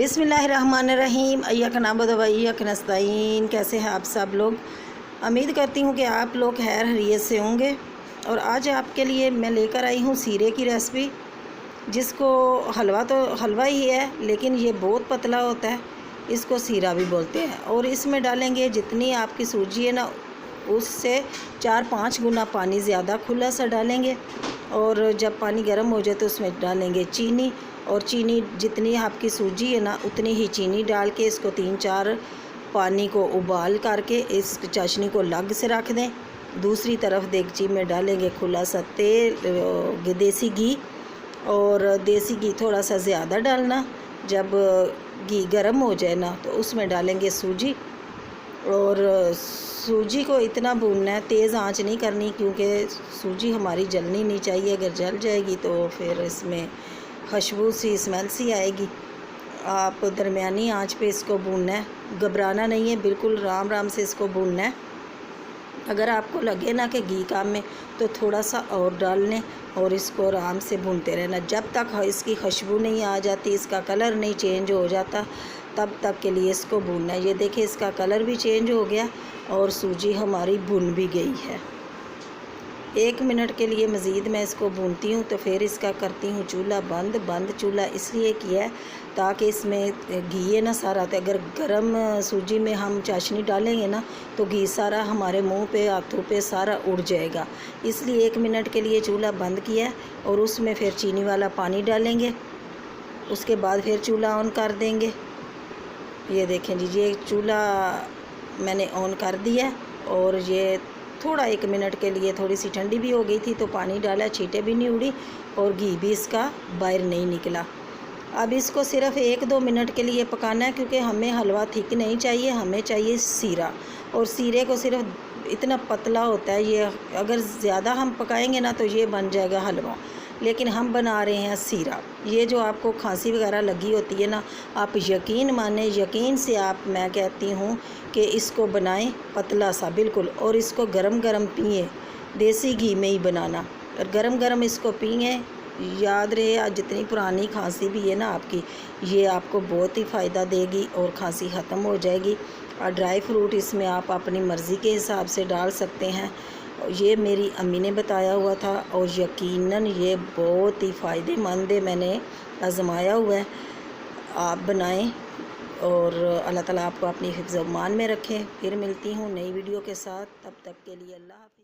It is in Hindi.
बिस्मिल्लाहिर्रहमानिर्रहीम। अय्याक नअबुदु व अय्याक नस्तईन। कैसे हैं आप सब लोग? उम्मीद करती हूँ कि आप लोग खैर खैरियत से होंगे। और आज आपके लिए मैं लेकर आई हूँ सीरे की रेसिपी, जिसको हलवा तो हलवा ही है, लेकिन ये बहुत पतला होता है, इसको सीरा भी बोलते हैं। और इसमें डालेंगे जितनी आपकी सूजी है ना, उससे 4-5 गुना पानी ज़्यादा खुला सा डालेंगे। और जब पानी गर्म हो जाए तो उसमें डालेंगे चीनी, और चीनी जितनी आपकी सूजी है ना उतनी ही चीनी डाल के इसको 3-4 पानी को उबाल करके इस चाशनी को अलग से रख दें। दूसरी तरफ देगची में डालेंगे खुला सा तेल, देसी घी। और देसी घी थोड़ा सा ज़्यादा डालना। जब घी गर्म हो जाए ना तो उसमें डालेंगे सूजी। और सूजी को इतना भूनना है, तेज़ आंच नहीं करनी, क्योंकि सूजी हमारी जलनी नहीं चाहिए। अगर जल जाएगी तो फिर इसमें खुशबू सी स्मेल सी आएगी। आप दरमियानी आंच पे इसको भूनना है, घबराना नहीं है, बिल्कुल राम राम से इसको भूनना है। अगर आपको लगे ना कि घी काम में, तो थोड़ा सा और डाल लें और इसको आराम से भूनते रहना जब तक इसकी खुशबू नहीं आ जाती, इसका कलर नहीं चेंज हो जाता, तब तक के लिए इसको भूनना है। ये देखिए इसका कलर भी चेंज हो गया और सूजी हमारी भुन भी गई है। 1 मिनट के लिए मज़ीद मैं इसको भूनती हूँ, तो फिर इसका करती हूँ चूल्हा बंद चूल्हा इसलिए किया है ताकि इसमें घी है ना सारा, तो अगर गरम सूजी में हम चाशनी डालेंगे ना तो घी सारा हमारे मुंह पे, हाथों पे सारा उड़ जाएगा। इसलिए 1 मिनट के लिए चूल्हा बंद किया है। और उसमें फिर चीनी वाला पानी डालेंगे। उसके बाद फिर चूल्हा ऑन कर देंगे। ये देखें जी, ये चूल्हा मैंने ऑन कर दिया। और ये थोड़ा 1 मिनट के लिए थोड़ी सी ठंडी भी हो गई थी तो पानी डाला, छींटे भी नहीं उड़ी और घी भी इसका बाहर नहीं निकला। अब इसको सिर्फ 1-2 मिनट के लिए पकाना है, क्योंकि हमें हलवा थिक नहीं चाहिए, हमें चाहिए सीरा। और सीरे को सिर्फ इतना पतला होता है ये, अगर ज़्यादा हम पकाएंगे ना तो ये बन जाएगा हलवा, लेकिन हम बना रहे हैं सीरा। ये जो आपको खांसी वगैरह लगी होती है ना, आप यकीन माने, यकीन से आप, मैं कहती हूँ कि इसको बनाएं पतला सा बिल्कुल, और इसको गरम गरम पिए, देसी घी में ही बनाना। और गरम गरम इसको पिए। याद रहे, आज जितनी पुरानी खांसी भी है ना आपकी, ये आपको बहुत ही फ़ायदा देगी और खांसी ख़त्म हो जाएगी। और ड्राई फ्रूट इसमें आप अपनी मर्ज़ी के हिसाब से डाल सकते हैं। ये मेरी अम्मी ने बताया हुआ था और यकीनन ये बहुत ही फ़ायदेमंद है, मैंने आज़माया हुआ है। आप बनाएं और अल्लाह ताला आपको अपनी हिफ्ज़-ओ-मान में रखें। फिर मिलती हूँ नई वीडियो के साथ, तब तक के लिए अल्लाह हाफ़िज़।